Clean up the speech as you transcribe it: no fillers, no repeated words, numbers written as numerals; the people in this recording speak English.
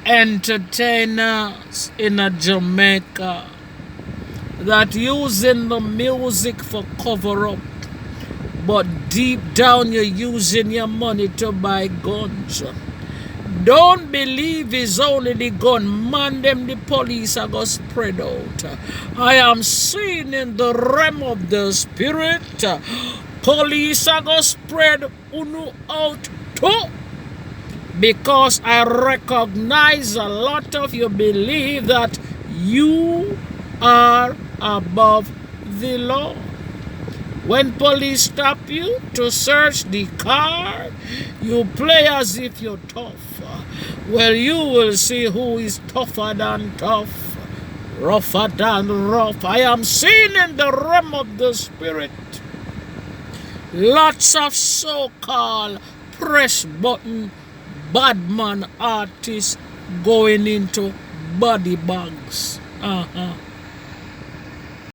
entertainers in a Jamaica that using the music for cover up, but deep down you're using your money to buy guns. Don't believe it's only the gunman, them the police are going to spread out. I am seeing in the realm of the spirit, police are going to spread unu out too. Because I recognize a lot of you believe that you are above the law. When police stop you to search the car, you play as if you're tough. Well, you will see who is tougher than tough, rougher than rough. I am seeing in the realm of the spirit lots of so-called press button badman artists going into body bags.